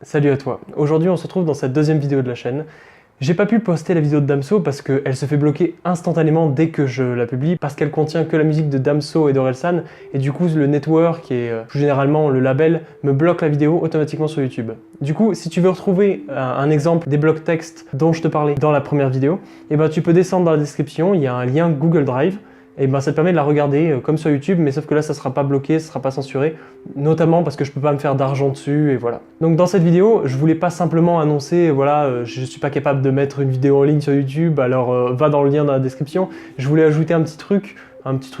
Salut à toi. Aujourd'hui on se retrouve dans cette deuxième vidéo de la chaîne. J'ai pas pu poster la vidéo de Damso parce qu'elle se fait bloquer instantanément dès que je la publie parce qu'elle contient que la musique de Damso et d'Orelsan et du coup le network et plus généralement le label me bloque la vidéo automatiquement sur YouTube. Du coup si tu veux retrouver un exemple des blocs textes dont je te parlais dans la première vidéo, tu peux descendre dans la description, il y a un lien Google Drive. Et ça te permet de la regarder comme sur YouTube, mais sauf que là ça sera pas bloqué, ça sera pas censuré, notamment parce que je peux pas me faire d'argent dessus et voilà. Donc dans cette vidéo, je voulais pas simplement annoncer voilà, je suis pas capable de mettre une vidéo en ligne sur YouTube, alors va dans le lien dans la description. Je voulais ajouter un petit truc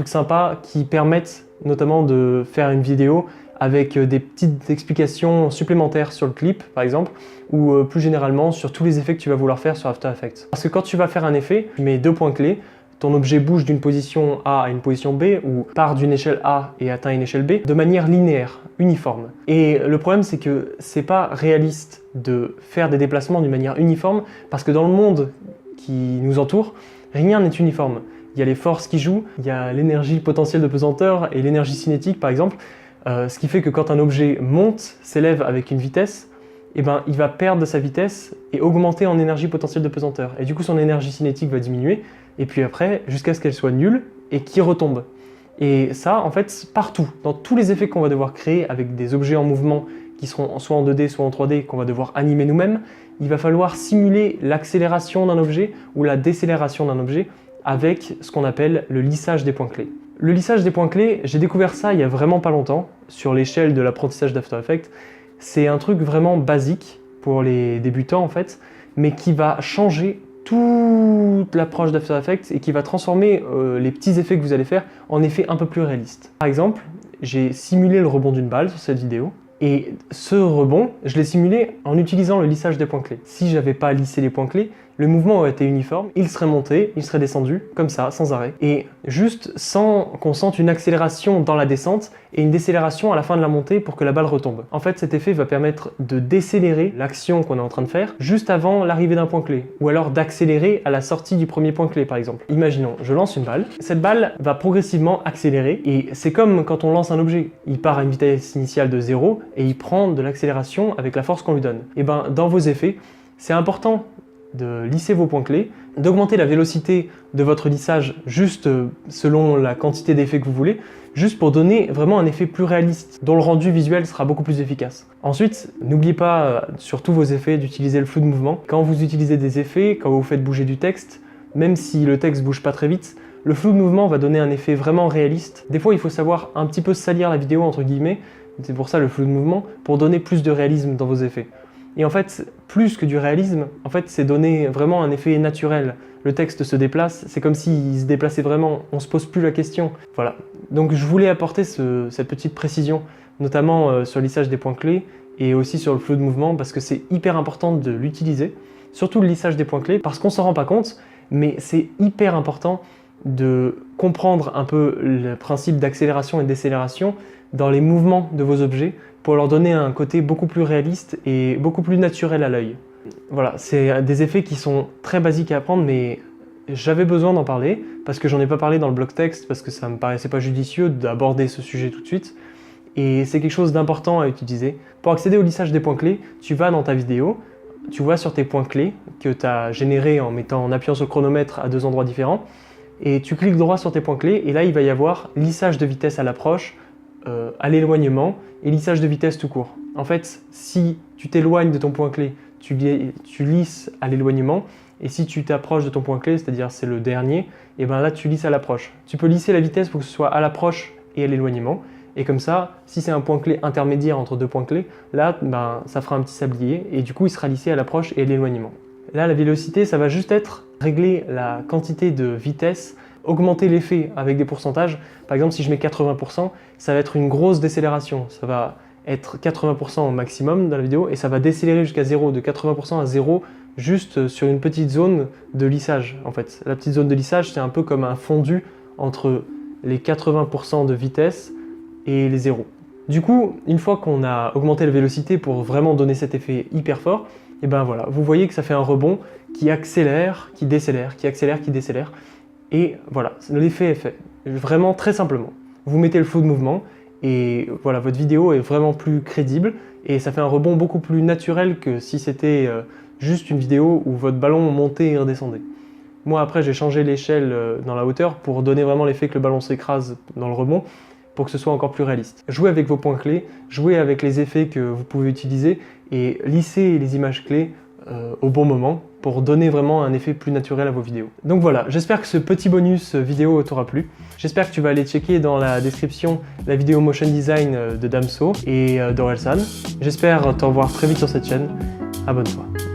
sympa qui permette notamment de faire une vidéo avec des petites explications supplémentaires sur le clip par exemple, ou plus généralement sur tous les effets que tu vas vouloir faire sur After Effects. Parce que quand tu vas faire un effet, tu mets deux points clés. Ton objet bouge d'une position A à une position B ou part d'une échelle A et atteint une échelle B de manière linéaire, uniforme. Et le problème c'est que c'est pas réaliste de faire des déplacements d'une manière uniforme parce que dans le monde qui nous entoure, rien n'est uniforme. Il y a les forces qui jouent, il y a l'énergie potentielle de pesanteur et l'énergie cinétique par exemple, ce qui fait que quand un objet monte, s'élève avec une vitesse, il va perdre de sa vitesse et augmenter en énergie potentielle de pesanteur. Et du coup son énergie cinétique va diminuer et puis après jusqu'à ce qu'elle soit nulle et qu'il retombe. Et ça en fait partout, dans tous les effets qu'on va devoir créer avec des objets en mouvement qui seront soit en 2D soit en 3D qu'on va devoir animer nous-mêmes, il va falloir simuler l'accélération d'un objet ou la décélération d'un objet avec ce qu'on appelle le lissage des points clés. Le lissage des points clés, j'ai découvert ça il y a vraiment pas longtemps sur l'échelle de l'apprentissage d'After Effects. C'est un truc vraiment basique pour les débutants en fait, mais qui va changer toute l'approche d'After Effects et qui va transformer les petits effets que vous allez faire en effets un peu plus réalistes. Par exemple, j'ai simulé le rebond d'une balle sur cette vidéo et ce rebond, je l'ai simulé en utilisant le lissage des points clés. Si j'avais pas lissé les points clés, le mouvement aurait été uniforme, il serait monté, il serait descendu, comme ça, sans arrêt. Et juste sans qu'on sente une accélération dans la descente et une décélération à la fin de la montée pour que la balle retombe. En fait, cet effet va permettre de décélérer l'action qu'on est en train de faire juste avant l'arrivée d'un point clé, ou alors d'accélérer à la sortie du premier point clé par exemple. Imaginons, je lance une balle, cette balle va progressivement accélérer et c'est comme quand on lance un objet. Il part à une vitesse initiale de 0 et il prend de l'accélération avec la force qu'on lui donne. Et dans vos effets, c'est important de lisser vos points clés, d'augmenter la vélocité de votre lissage juste selon la quantité d'effets que vous voulez, juste pour donner vraiment un effet plus réaliste, dont le rendu visuel sera beaucoup plus efficace. Ensuite, n'oubliez pas sur tous vos effets d'utiliser le flou de mouvement. Quand vous utilisez des effets, quand vous faites bouger du texte, même si le texte bouge pas très vite, le flou de mouvement va donner un effet vraiment réaliste. Des fois, il faut savoir un petit peu salir la vidéo entre guillemets, c'est pour ça le flou de mouvement, pour donner plus de réalisme dans vos effets. Et en fait, plus que du réalisme, en fait, c'est donner vraiment un effet naturel. Le texte se déplace, c'est comme s'il se déplaçait vraiment, on se pose plus la question. Voilà. Donc je voulais apporter cette petite précision, notamment sur le lissage des points clés et aussi sur le flou de mouvement, parce que c'est hyper important de l'utiliser, surtout le lissage des points clés, parce qu'on s'en rend pas compte, mais c'est hyper important de comprendre un peu le principe d'accélération et de décélération dans les mouvements de vos objets, pour leur donner un côté beaucoup plus réaliste et beaucoup plus naturel à l'œil. Voilà, c'est des effets qui sont très basiques à apprendre, mais j'avais besoin d'en parler, parce que j'en ai pas parlé dans le bloc texte, parce que ça me paraissait pas judicieux d'aborder ce sujet tout de suite, et c'est quelque chose d'important à utiliser. Pour accéder au lissage des points clés, tu vas dans ta vidéo, tu vois sur tes points clés que tu as générés en appuyant sur le chronomètre à deux endroits différents, et tu cliques droit sur tes points clés, et là il va y avoir lissage de vitesse à l'approche, à l'éloignement et lissage de vitesse tout court. En fait, si tu t'éloignes de ton point clé, tu lisses à l'éloignement, et si tu t'approches de ton point clé, c'est-à-dire c'est le dernier, et là tu lisses à l'approche. Tu peux lisser la vitesse pour que ce soit à l'approche et à l'éloignement, et comme ça, si c'est un point clé intermédiaire entre deux points clés, là ça fera un petit sablier, et du coup il sera lissé à l'approche et à l'éloignement. Là la vélocité, ça va juste être régler la quantité de vitesse, augmenter l'effet avec des pourcentages. Par exemple, si je mets 80%, ça va être une grosse décélération. Ça va être 80% au maximum dans la vidéo et ça va décélérer jusqu'à 0, de 80% à 0, juste sur une petite zone de lissage. En fait, la petite zone de lissage, c'est un peu comme un fondu entre les 80% de vitesse et les 0. Du coup, une fois qu'on a augmenté la vélocité pour vraiment donner cet effet hyper fort, et voilà, vous voyez que ça fait un rebond qui accélère, qui décélère, qui accélère, qui décélère. Et voilà, l'effet est fait, vraiment très simplement. Vous mettez le flou de mouvement et voilà, votre vidéo est vraiment plus crédible et ça fait un rebond beaucoup plus naturel que si c'était juste une vidéo où votre ballon montait et redescendait. Moi après j'ai changé l'échelle dans la hauteur pour donner vraiment l'effet que le ballon s'écrase dans le rebond, pour que ce soit encore plus réaliste. Jouez avec vos points clés, jouez avec les effets que vous pouvez utiliser et lissez les images clés au bon moment pour donner vraiment un effet plus naturel à vos vidéos. Donc voilà, j'espère que ce petit bonus vidéo t'aura plu. J'espère que tu vas aller checker dans la description la vidéo motion design de Damso et d'Orelsan. J'espère te revoir très vite sur cette chaîne. Abonne-toi.